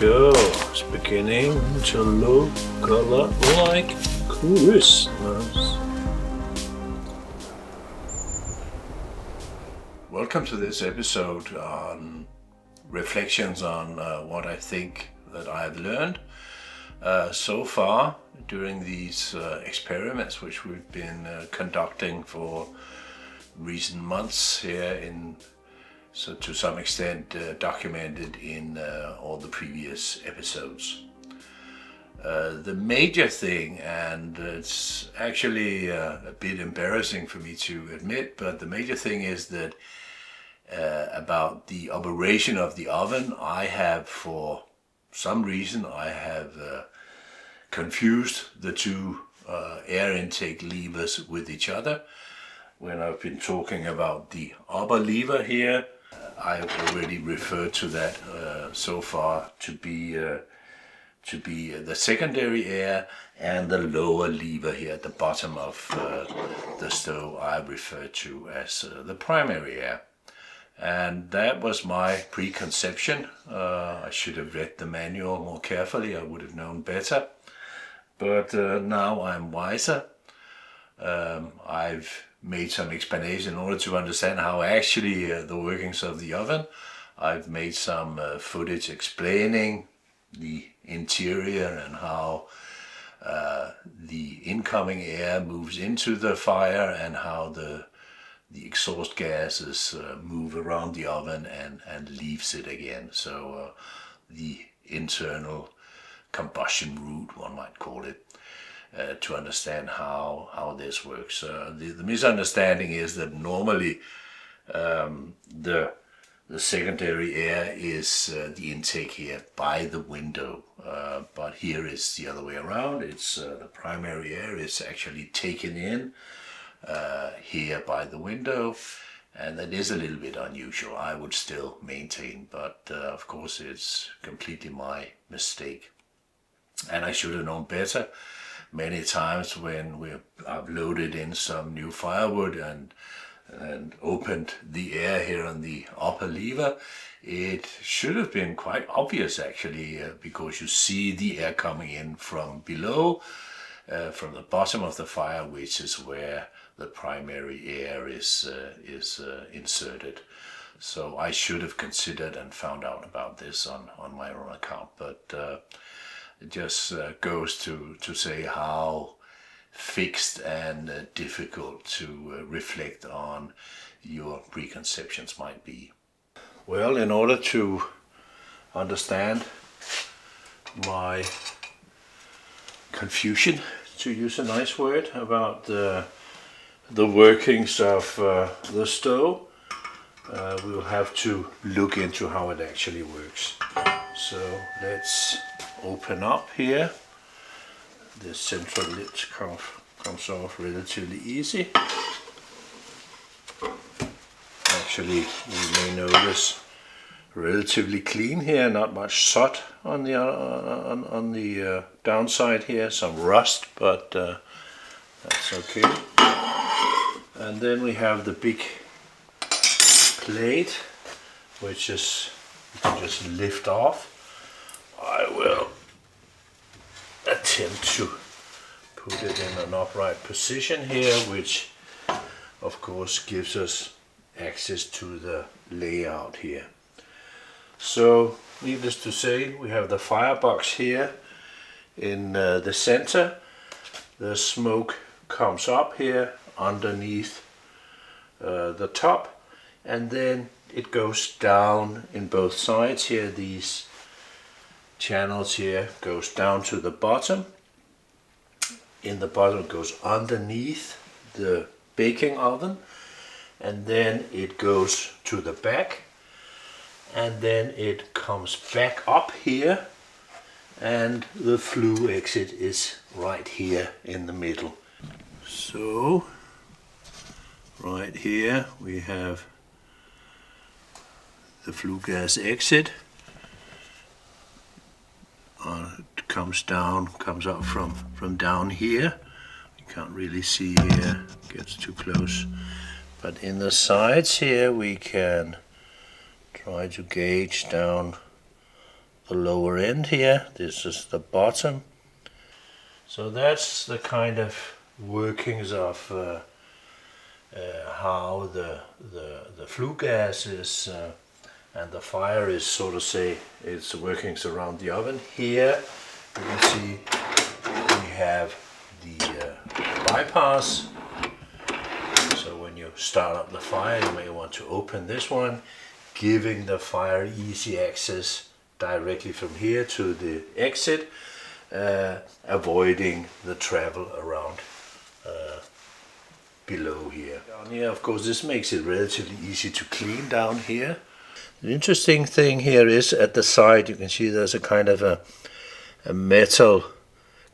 go. It's beginning to look a lot like Christmas. Welcome to this episode on reflections on what I think that I've learned so far during these experiments which we've been conducting for recent months here so to some extent documented in all the previous episodes. The major thing, and it's actually a bit embarrassing for me to admit, but the major thing is that about the operation of the oven, I have, for some reason, confused the two air intake levers with each other. When I've been talking about the upper lever here, I've already referred to that so far to be the secondary air, and the lower lever here at the bottom of the stove I refer to as the primary air. And that was my preconception. I should have read the manual more carefully. I would have known better. But now I'm wiser. I've made some explanation in order to understand how actually the workings of the oven. I've made some footage explaining the interior and how the incoming air moves into the fire and how the exhaust gases move around the oven and leaves it again. So the internal combustion route, one might call it, to understand how this works. The misunderstanding is that normally the secondary air is the intake here by the window, but here is the other way around. It's the primary air is actually taken in here by the window, and that is a little bit unusual, I would still maintain, but of course it's completely my mistake, and I should have known better. Many times when I've loaded in some new firewood and opened the air here on the upper lever, it should have been quite obvious actually, because you see the air coming in from below, from the bottom of the fire, which is where the primary air is inserted. So I should have considered and found out about this on my own account, but it just goes to say how fixed and difficult to reflect on your preconceptions might be. Well, in order to understand my confusion, to use a nice word, about the workings of the stove, we will have to look into how it actually works. So let's open up here. The central lid comes off relatively easy. Actually, you may notice relatively clean here, not much soot on the downside here, some rust, but that's okay. And then we have the big plate, which is you can just lift off. I will attempt to put it in an upright position here, which of course gives us access to the layout here. So needless to say, we have the firebox here in the center. The smoke comes up here underneath the top, and then it goes down in both sides here. These channels here goes down to the bottom. In the bottom it goes underneath the baking oven, and then it goes to the back, and then it comes back up here, and the flue exit is right here in the middle. So right here we have the flue gas exit. It comes up from down here. You can't really see here, gets too close. But in the sides here we can try to gauge down the lower end here. This is the bottom. So that's the kind of workings of how the flue gas is and the fire is, so to say, its workings around the oven. Here you can see we have the bypass. So when you start up the fire, you may want to open this one, giving the fire easy access directly from here to the exit, avoiding the travel around below here. Down here, of course, this makes it relatively easy to clean down here. The interesting thing here is at the side, you can see there's a kind of a metal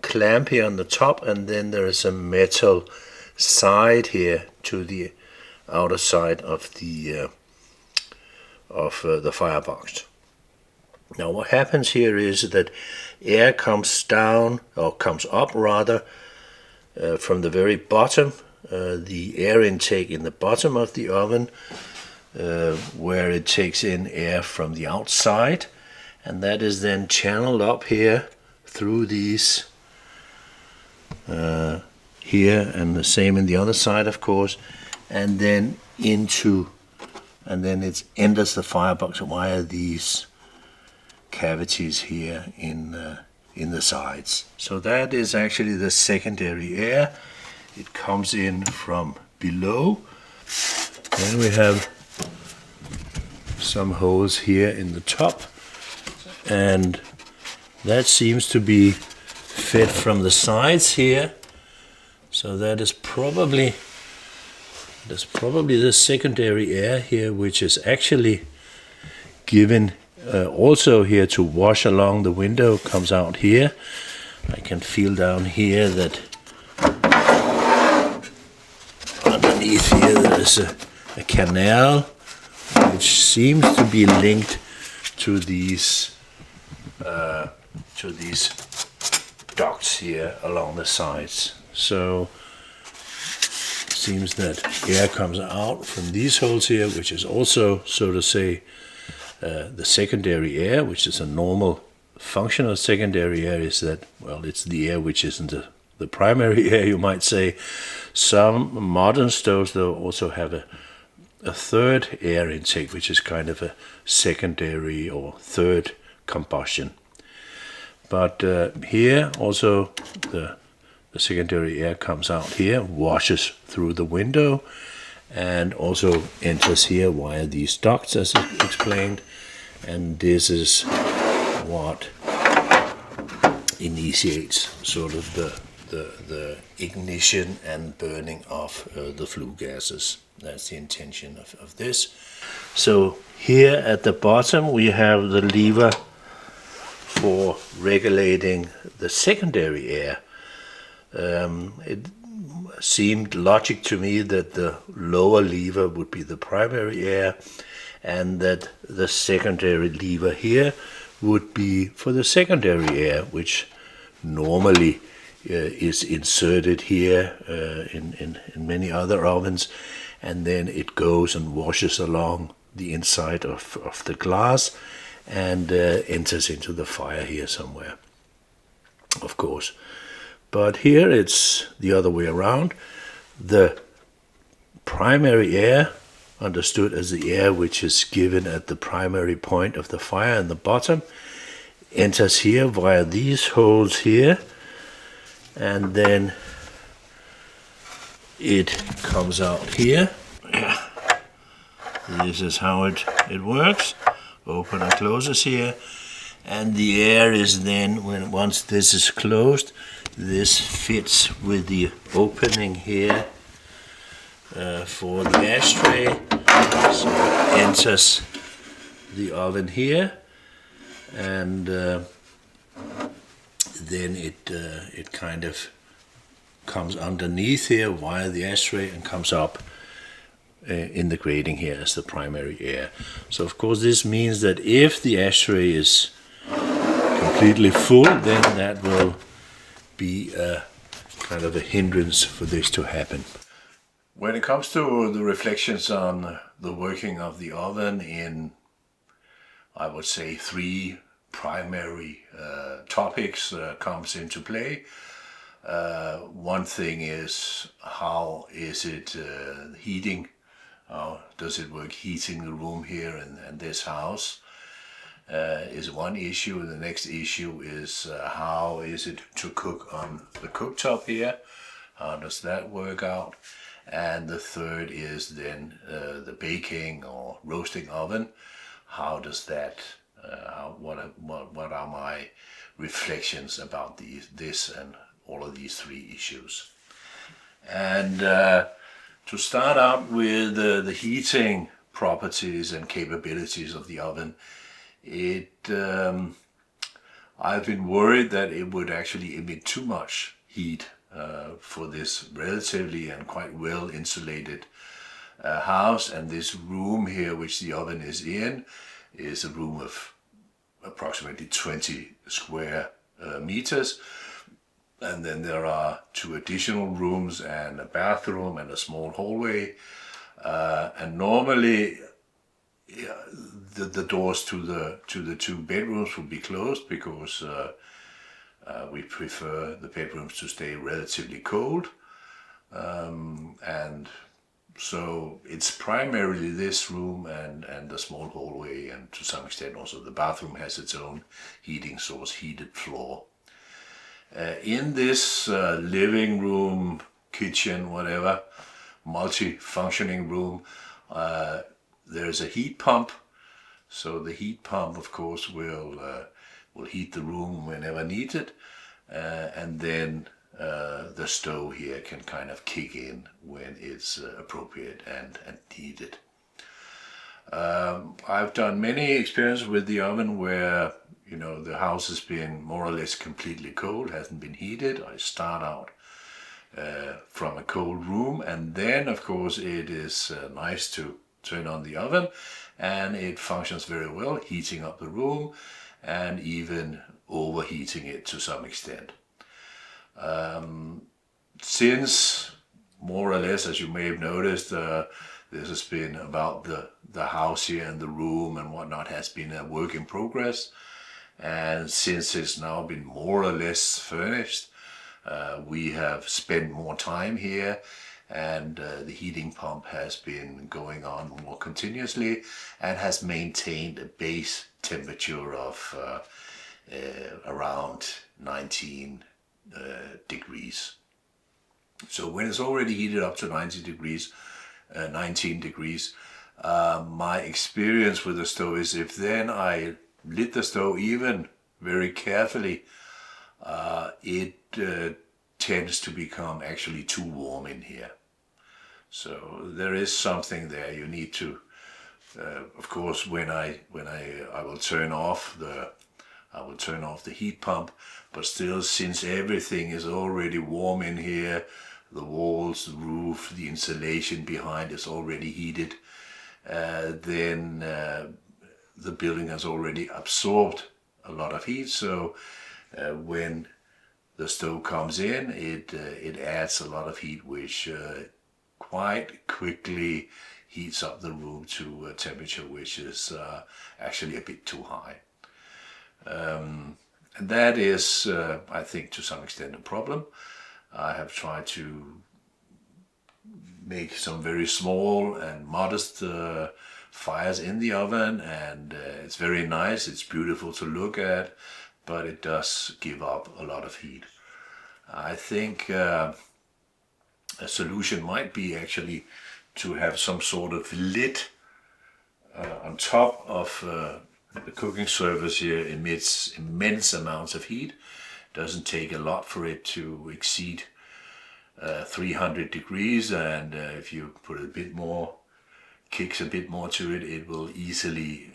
clamp here on the top, and then there is a metal side here to the outer side of the firebox. Now what happens here is that air comes down, or comes up rather, from the very bottom, the air intake in the bottom of the oven, where it takes in air from the outside, and that is then channeled up here through these here, and the same in the other side, of course, and then it enters the firebox via these cavities here in the sides. So that is actually the secondary air. It comes in from below. Then we have some holes here in the top, and that seems to be fed from the sides here. So that is probably the secondary air here, which is actually given also here to wash along the window, comes out here. I can feel down here that underneath here there is a canal which seems to be linked to these ducts here along the sides. So it seems that air comes out from these holes here, which is also, so to say, the secondary air, which is a normal function of secondary air, is that, well, it's the air which isn't the primary air, you might say. Some modern stoves, though, also have a third air intake, which is kind of a secondary or third combustion. But here also the secondary air comes out here, washes through the window, and also enters here via these ducts, as explained. And this is what initiates sort of the ignition and burning of the flue gases. That's the intention of this. So here at the bottom we have the lever for regulating the secondary air. It seemed logic to me that the lower lever would be the primary air, and that the secondary lever here would be for the secondary air, which normally is inserted here in many other ovens, and then it goes and washes along the inside of the glass and enters into the fire here somewhere, of course. But here it's the other way around. The primary air, understood as the air which is given at the primary point of the fire in the bottom, enters here via these holes here, and then it comes out here. This is how it works. Open and closes here, and the air is then, once this is closed, this fits with the opening here for the ashtray, so it enters the oven here, and then it kind of comes underneath here via the ashtray and comes up in the grating here as the primary air. So of course this means that if the ashtray is completely full, then that will be a kind of a hindrance for this to happen. When it comes to the reflections on the working of the oven in, I would say, 3 primary topics comes into play. One thing is, how is it heating? How does it work heating the room here in this house? Is one issue. The next issue is how is it to cook on the cooktop here? How does that work out? And the third is then the baking or roasting oven. How does that? What are my reflections about this and all of these three issues? And to start out with the heating properties and capabilities of the oven, I've been worried that it would actually emit too much heat for this relatively and quite well insulated house. And this room here, which the oven is in, is a room of approximately 20 square meters. And then there are 2 additional rooms and a bathroom and a small hallway. And normally the doors to the 2 bedrooms would be closed because we prefer the bedrooms to stay relatively cold. And so it's primarily this room and the small hallway, and to some extent also the bathroom has its own heating source, heated floor. In this living room, kitchen, whatever, multi-functioning room, there's a heat pump. So the heat pump, of course, will heat the room whenever needed, and then the stove here can kind of kick in when it's appropriate and needed. I've done many experiences with the oven where, you know, the house has been more or less completely cold, hasn't been heated. I start out from a cold room, and then of course it is nice to turn on the oven, and it functions very well, heating up the room and even overheating it to some extent. Since more or less, as you may have noticed, this has been about the house here and the room and whatnot has been a work in progress. And since it's now been more or less furnished, we have spent more time here, and the heating pump has been going on more continuously and has maintained a base temperature of around 19 degrees. So when it's already heated up to 19 degrees, my experience with the stove is, if then I lit the stove even very carefully, it tends to become actually too warm in here. So there is something there. You need to, of course, when I will turn off the heat pump, but still, since everything is already warm in here, the walls, the roof, the insulation behind is already heated, then the building has already absorbed a lot of heat. So when the stove comes in, it adds a lot of heat, which quite quickly heats up the room to a temperature which is actually a bit too high. And that is, I think, to some extent a problem. I have tried to make some very small and modest fires in the oven, and it's very nice, it's beautiful to look at, but it does give up a lot of heat. I think a solution might be actually to have some sort of lid on top of the cooking surface here. Emits immense amounts of heat. Doesn't take a lot for it to exceed 300 degrees, and if you put a bit more, kicks a bit more to it, it will easily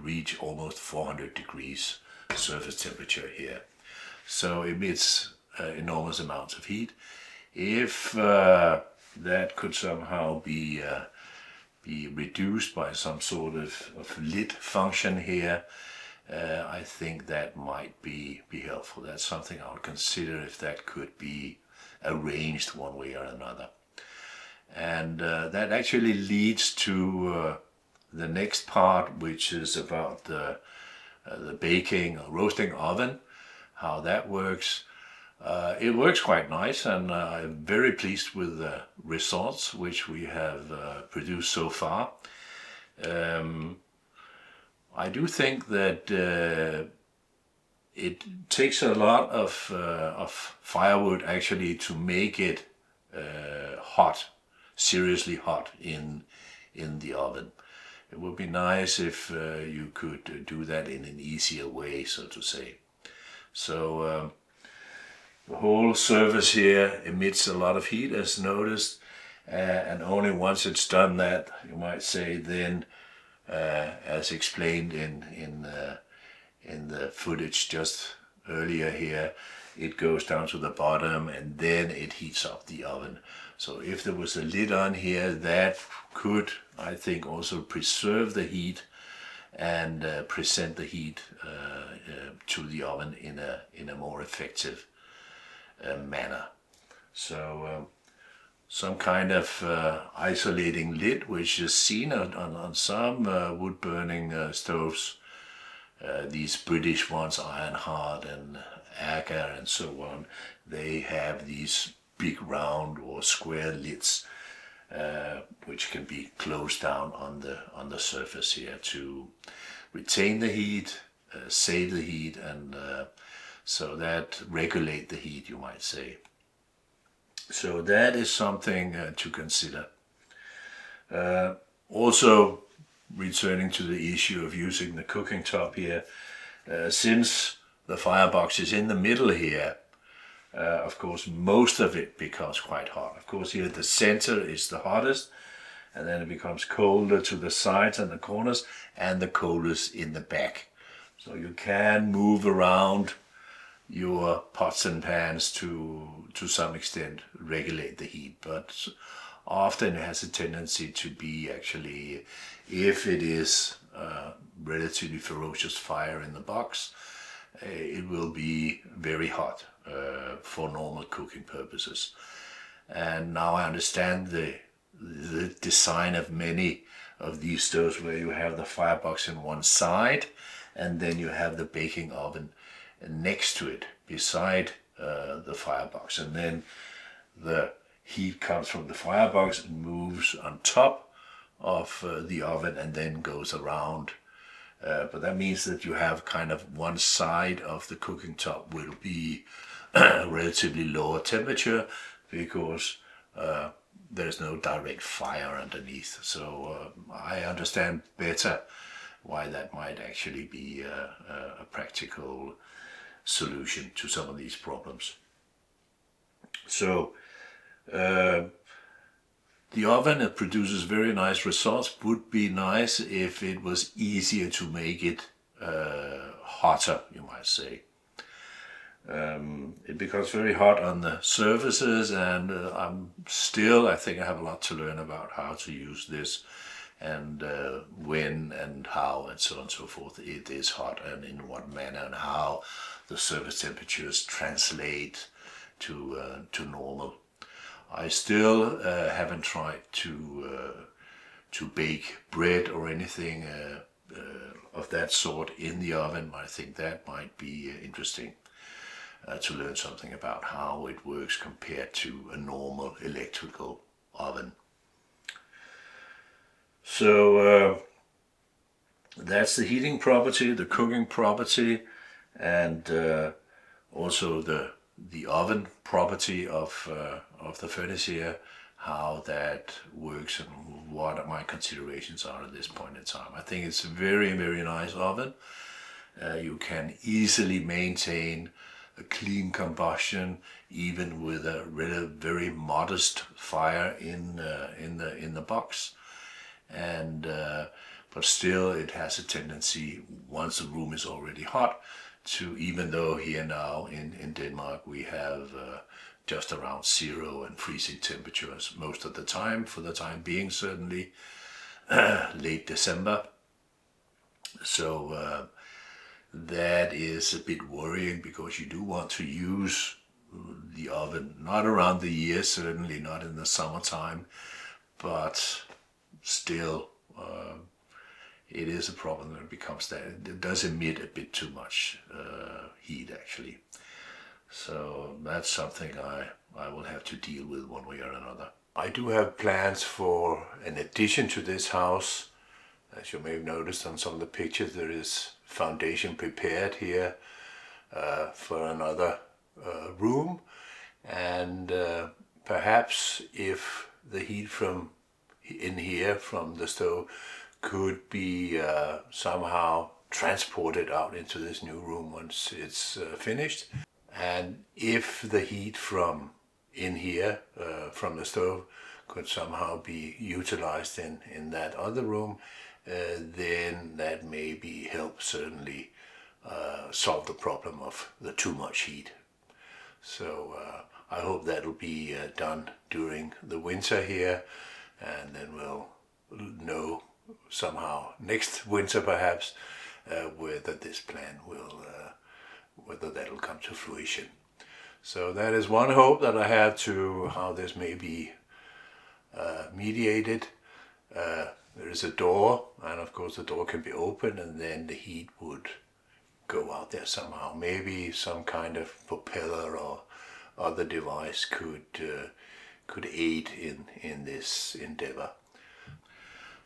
reach almost 400 degrees surface temperature here. So it emits enormous amounts of heat. If that could somehow be reduced by some sort of lid function here, I think that might be helpful. That's something I would consider, if that could be arranged one way or another. And that actually leads to the next part, which is about the the baking or roasting oven, how that works. It works quite nice, and I'm very pleased with the results which we have produced so far. I do think that it takes a lot of firewood actually to make it hot, seriously hot in the oven. It would be nice if you could do that in an easier way, so to say. So the whole surface here emits a lot of heat, as noticed, and only once it's done that, you might say, then, as explained in the footage just earlier here, it goes down to the bottom and then it heats up the oven. So if there was a lid on here, that could, I think, also preserve the heat and present the heat to the oven in a more effective manner. So some kind of isolating lid, which is seen on some wood burning stoves. These British ones, Ironheart and Agar and so on, they have these big round or square lids which can be closed down on the surface here to retain the heat, save the heat, and so that regulate the heat, you might say. So that is something to consider. Also, returning to the issue of using the cooking top here, since the firebox is in the middle here, of course most of it becomes quite hot. Of course here the center is the hottest, and then it becomes colder to the sides and the corners, and the coldest in the back. So you can move around your pots and pans to some extent regulate the heat, but often it has a tendency to be actually, if it is relatively ferocious fire in the box, it will be very hot for normal cooking purposes. And now I understand the design of many of these stoves, where you have the firebox in one side and then you have the baking oven next to it, beside the firebox, and then the heat comes from the firebox and moves on top of the oven and then goes around. But that means that you have kind of one side of the cooking top will be relatively lower temperature, because there's no direct fire underneath. So I understand better why that might actually be a practical solution to some of these problems. So the oven, that produces very nice results. Would be nice if it was easier to make it hotter, you might say. It becomes very hot on the surfaces, and I think I have a lot to learn about how to use this, and when and how and so on and so forth it is hot, and in what manner, and how the surface temperatures translate to normal. I still haven't tried to bake bread or anything of that sort in the oven. I think that might be interesting to learn something about how it works compared to a normal electrical oven. So that's the heating property, the cooking property, and also the oven property of the furnace here, how that works and what my considerations are at this point in time. I think it's a very, very nice oven. You can easily maintain a clean combustion even with a very modest fire in the box, and but still it has a tendency, once the room is already hot, to, even though here now in Denmark we have just around 0 and freezing temperatures most of the time, for the time being, certainly late December. So that is a bit worrying, because you do want to use the oven not around the year, certainly not in the summertime, but still it is a problem when it becomes that. It does emit a bit too much heat actually. So that's something I will have to deal with one way or another. I do have plans for an addition to this house. As you may have noticed on some of the pictures, there is foundation prepared here for another room, and perhaps if the heat from in here from the stove could be somehow transported out into this new room once it's finished, and if the heat from in here from the stove could somehow be utilized in that other room, then that maybe help certainly solve the problem of the too much heat. So I hope that'll be done during the winter here, and then we'll know somehow next winter perhaps whether this plan will whether that'll come to fruition. So that is one hope that I have to how this may be mediated. There is a door, and of course the door can be opened, and then the heat would go out there somehow. Maybe some kind of propeller or other device could aid in this endeavor.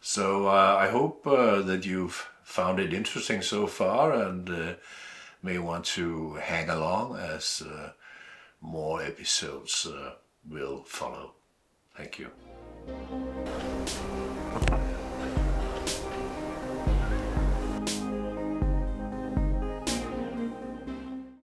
So I hope that you've found it interesting so far, and may want to hang along as more episodes will follow. Thank you.